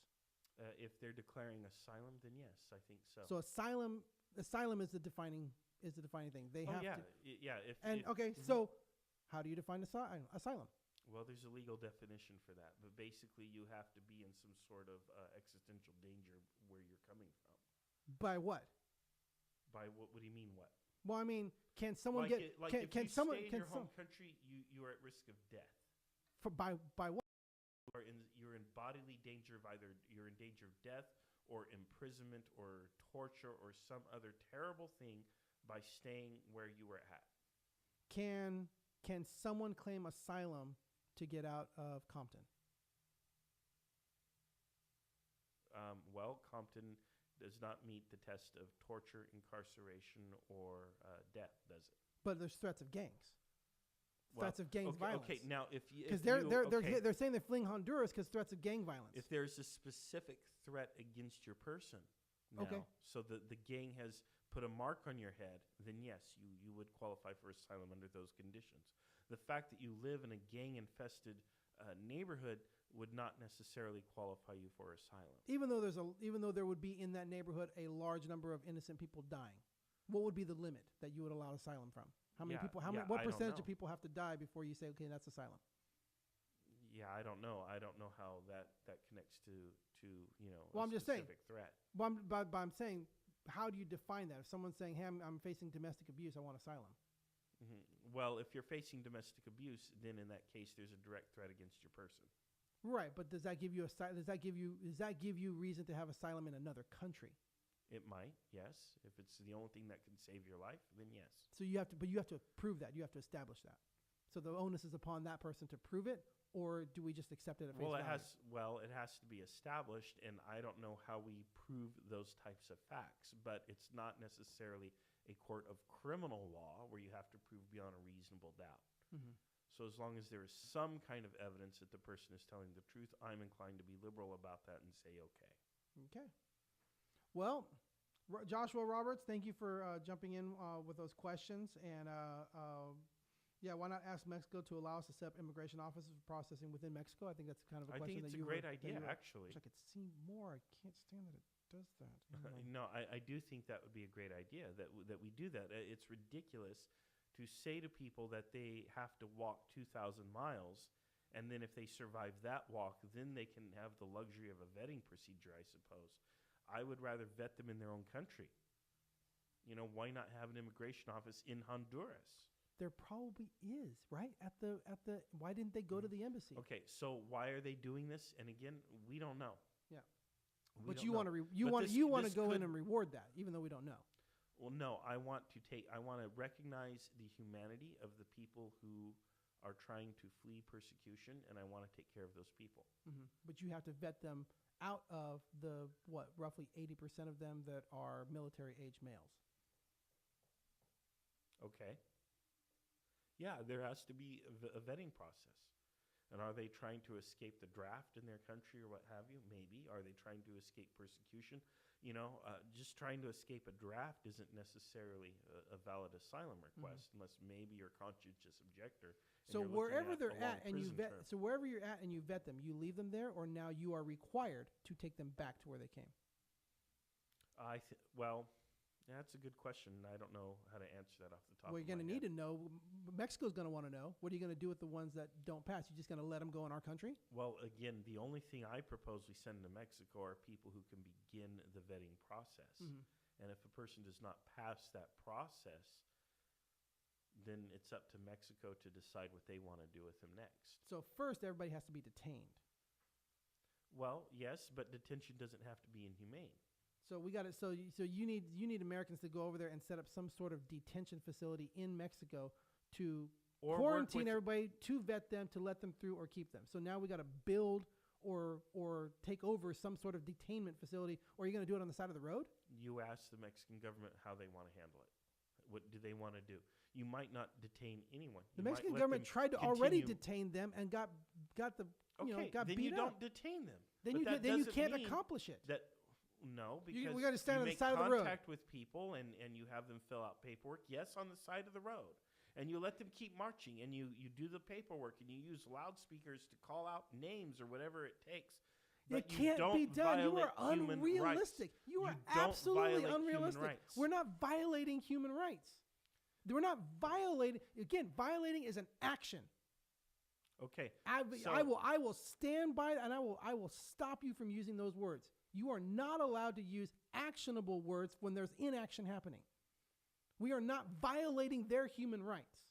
If they're declaring asylum, then yes, I think so. So asylum is the defining thing. They have to. Yeah. So how do you define asylum? Well, there's a legal definition for that, but basically you have to be in some sort of existential danger where you're coming from. By what? By what? What do you mean? What? Well, I mean, can someone if you stay in your home country, you are at risk of death. By what? You're in bodily danger of either you're in danger of death or imprisonment or torture or some other terrible thing by staying where you were at. Can someone claim asylum to get out of Compton? Well, Compton does not meet the test of torture, incarceration, or death, does it? But there's threats of gangs. Threats of gang violence. Okay, now because they're saying they're fleeing Honduras because threats of gang violence. If there's a specific threat against your person, now, so the gang has put a mark on your head, then yes, you would qualify for asylum under those conditions. The fact that you live in a gang-infested neighborhood would not necessarily qualify you for asylum. Even though there would be in that neighborhood a large number of innocent people dying, what would be the limit that you would allow asylum from? How many people? What percentage of people have to die before you say, okay, that's asylum? Yeah, I don't know. I don't know how that connects to I'm just saying, specific threat. But I'm saying, how do you define that? If someone's saying, hey, I'm facing domestic abuse, I want asylum. Mm-hmm. Well, if you're facing domestic abuse, then in that case, there's a direct threat against your person. Right, but does that give you reason to have asylum in another country? It might, yes. If it's the only thing that can save your life, then yes. So you have to prove that. You have to establish that. So the onus is upon that person to prove it, or do we just accept it at face value? It has to be established, and I don't know how we prove those types of facts, but it's not necessarily a court of criminal law where you have to prove beyond a reasonable doubt. Mm-hmm. So as long as there is some kind of evidence that the person is telling the truth, I'm inclined to be liberal about that and say okay. Okay. Well, Joshua Roberts, thank you for jumping in with those questions. And why not ask Mexico to allow us to set up immigration offices for processing within Mexico? I think that's kind of a question. I think it's a great idea, actually. Which I could see more. I can't stand that it does that. No, I do think that would be a great idea, that we do that. It's ridiculous to say to people that they have to walk 2,000 miles, and then if they survive that walk, then they can have the luxury of a vetting procedure, I suppose. I would rather vet them in their own country. Why not have an immigration office in Honduras? There probably is, right? Why didn't they go to the embassy? Okay, so why are they doing this? And again, we don't know. Yeah. We But don't you know. want to go in and reward that, even though we don't know. Well, no, I want to recognize the humanity of the people who are trying to flee persecution, and I want to take care of those people. Mm-hmm. But you have to vet them out of the, roughly 80% of them that are military-age males. Okay. Yeah, there has to be a vetting process. And are they trying to escape the draft in their country or what have you? Maybe. Are they trying to escape persecution? Just trying to escape a draft isn't necessarily a valid asylum request unless maybe you're a conscientious objector. So wherever they're at and you vet, so wherever you're at and you vet them, you leave them there, or now you are required to take them back to where they came? That's a good question. I don't know how to answer that off the top of my head. Well, you're going to need to know. Mexico's going to want to know. What are you going to do with the ones that don't pass? You just going to let them go in our country? Well, again, the only thing I propose we send to Mexico are people who can begin the vetting process. Mm-hmm. And if a person does not pass that process, then it's up to Mexico to decide what they want to do with them next. So first, everybody has to be detained. Well, yes, but detention doesn't have to be inhumane. So we got it. So you need Americans to go over there and set up some sort of detention facility in Mexico to quarantine everybody, to vet them, to let them through, or keep them. So now we got to build or take over some sort of detainment facility. Or are you going to do it on the side of the road? You ask the Mexican government how they want to handle it. What do they want to do? You might not detain anyone. The Mexican government tried to already detain them and got beat up. Then you don't detain them. Then you can't accomplish it. No, because we got to stand on the side of the road. You make contact with people and you have them fill out paperwork. Yes, on the side of the road. And you let them keep marching and you do the paperwork and you use loudspeakers to call out names or whatever it takes. It can't be done. You are unrealistic. You are absolutely unrealistic. We're not violating human rights. We're not violating. Again, violating is an action. Okay. I will stand by it, and I will stop you from using those words. You are not allowed to use actionable words when there's inaction happening. We are not violating their human rights.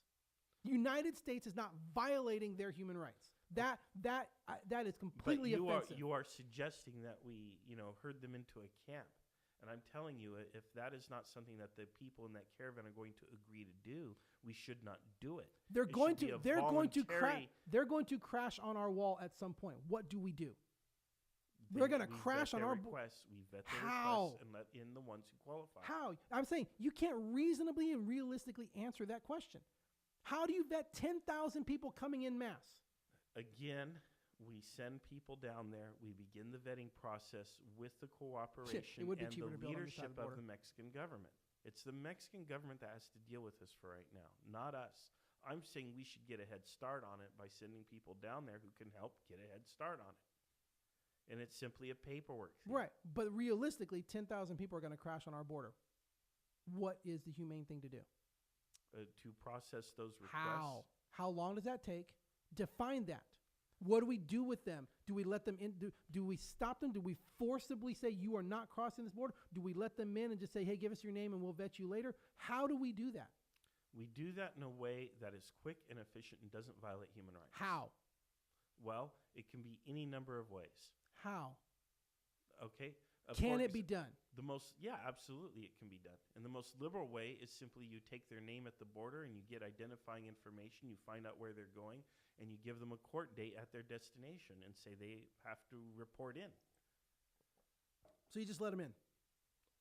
The United States is not violating their human rights. That is completely offensive. You are suggesting that we, herd them into a camp. And I'm telling you, if that is not something that the people in that caravan are going to agree to do, we should not do it. They're going to crash on our wall at some point. What do we do? They're going to crash on our requests. We vet their requests and let in the ones who qualify. How? I'm saying you can't reasonably and realistically answer that question. How do you vet 10,000 people coming in mass? Again, we send people down there. We begin the vetting process with the cooperation and the leadership of the Mexican government. It's the Mexican government that has to deal with this for right now, not us. I'm saying we should get a head start on it by sending people down there who can help get a head start on it. And it's simply a paperwork thing. Right. But realistically, 10,000 people are going to crash on our border. What is the humane thing to do? To process those requests. How long does that take? Define that. What do we do with them? Do we let them in? Do we stop them? Do we forcibly say you are not crossing this border? Do we let them in and just say, hey, give us your name and we'll vet you later? How do we do that? We do that in a way that is quick and efficient and doesn't violate human rights. How? Well, it can be any number of ways. How? Okay. Can it be done? Absolutely it can be done. And the most liberal way is simply you take their name at the border and you get identifying information, you find out where they're going, and you give them a court date at their destination and say they have to report in. So you just let them in?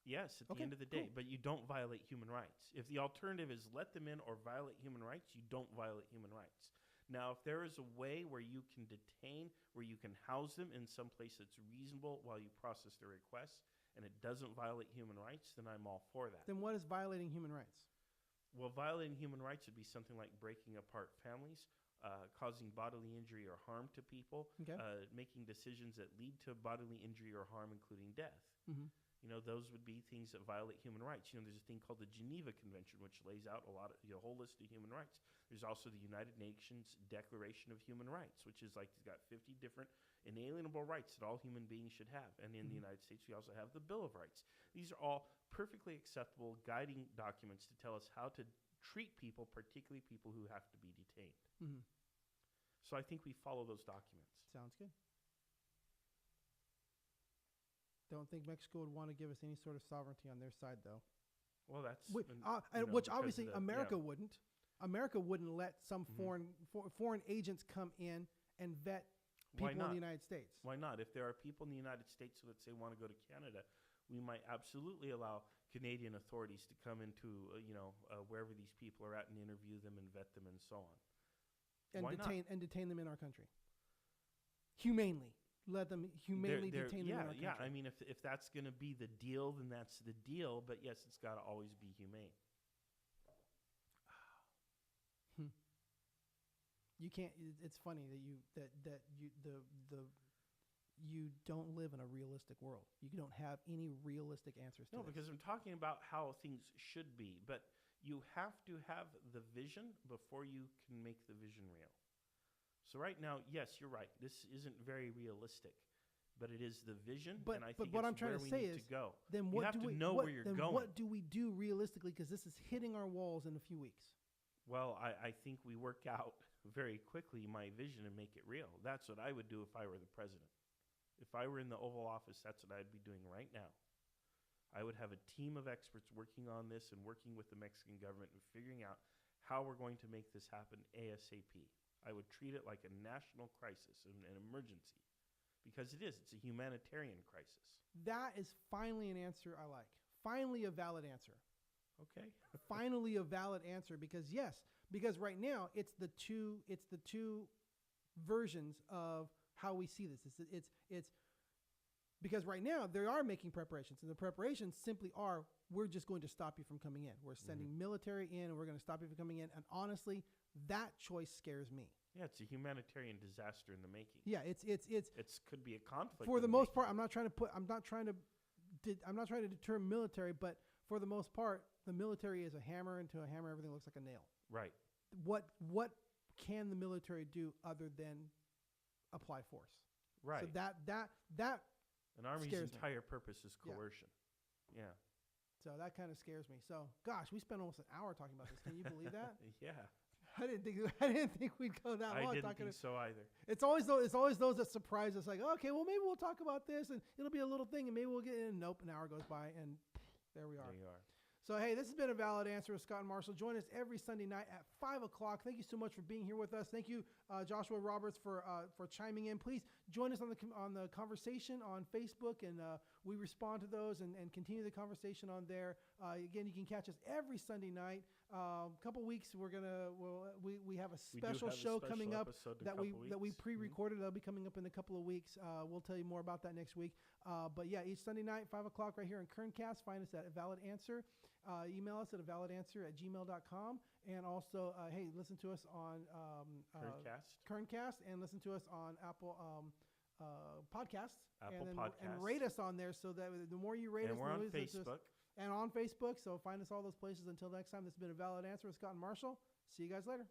Yes, at the end of the day. Cool. But you don't violate human rights. If the alternative is let them in or violate human rights, you don't violate human rights. Now, if there is a way where you can detain, where you can house them in some place that's reasonable while you process their requests, and it doesn't violate human rights, then I'm all for that. Then what is violating human rights? Well, violating human rights would be something like breaking apart families, causing bodily injury or harm to people, making decisions that lead to bodily injury or harm, including death. Mm-hmm. those would be things that violate human rights. There's a thing called the Geneva Convention, which lays out a whole list of human rights. There's also the United Nations Declaration of Human Rights, which is like, it's got 50 different inalienable rights that all human beings should have. And in the United States, we also have the Bill of Rights. These are all perfectly acceptable guiding documents to tell us how to treat people, particularly people who have to be detained. Mm-hmm. So I think we follow those documents. Sounds good. Don't think Mexico would want to give us any sort of sovereignty on their side, though. Well, that's which obviously America wouldn't. America wouldn't let some foreign agents come in and vet people in the United States. Why not? If there are people in the United States who, let's say, want to go to Canada, we might absolutely allow Canadian authorities to come into wherever these people are at and interview them and vet them and so on. And detain them in our country. Humanely. Let them humanely detain them in our country. Yeah, I mean, if that's going to be the deal, then that's the deal. But yes, it's got to always be humane. You can't. It's funny that you don't live in a realistic world. You don't have any realistic answers to No, this. because I'm talking about how things should be. But you have to have the vision before you can make the vision real. So right now, yes, you're right. This isn't very realistic, but it is the vision, and I think what it's I'm trying where to we say need is, to go. Then you have to know where you're going. What do we do realistically? Because this is hitting our walls in a few weeks. Well, I think we work out very quickly my vision and make it real. That's what I would do if I were the president. If I were in the Oval Office, that's what I'd be doing right now. I would have a team of experts working on this and working with the Mexican government and figuring out how we're going to make this happen ASAP. I would treat it like a national crisis, an emergency, because it is. It's a humanitarian crisis. That is finally an answer I like. Finally a valid answer. Okay. Finally a valid answer because right now it's the two versions of how we see this. It's because right now they are making preparations, and the preparations simply are, we're just going to stop you from coming in. We're sending military in, and we're going to stop you from coming in. And honestly, that choice scares me. Yeah, it's a humanitarian disaster in the making. Yeah, it could be a conflict. For the most part, I'm not trying to deter military, but for the most part, the military is a hammer, and to a hammer, everything looks like a nail. Right. What can the military do other than apply force? Right. So that an army's scares entire purpose is coercion. Yeah. So that kind of scares me. So, gosh, we spent almost an hour talking about this. Can you believe that? Yeah. I didn't think we'd go that long. I didn't think so either. It's always those that surprise us. Like, okay, well, maybe we'll talk about this, and it'll be a little thing, and maybe we'll get in. Nope, an hour goes by, and there we are. There you are. So, hey, this has been A Valid Answer with Scott and Marshall. Join us every Sunday night at 5 o'clock. Thank you so much for being here with us. Thank you, Joshua Roberts, for chiming in. Please join us on the conversation on Facebook, and we respond to those and continue the conversation on there. Again, you can catch us every Sunday night. A couple weeks, we have a special show coming up that we pre-recorded. That'll be coming up in a couple of weeks. We'll tell you more about that next week. But yeah, each Sunday night, 5 o'clock, right here on Kerncast. Find us at A Valid Answer. Email us at avalidanswer@gmail.com, and also hey, listen to us on Kerncast, and listen to us on Apple Podcasts, and rate us on there, so that the more you rate us, we're on Facebook, and on Facebook. So find us all those places. Until next time, this has been A Valid Answer with Scott and Marshall. See you guys later.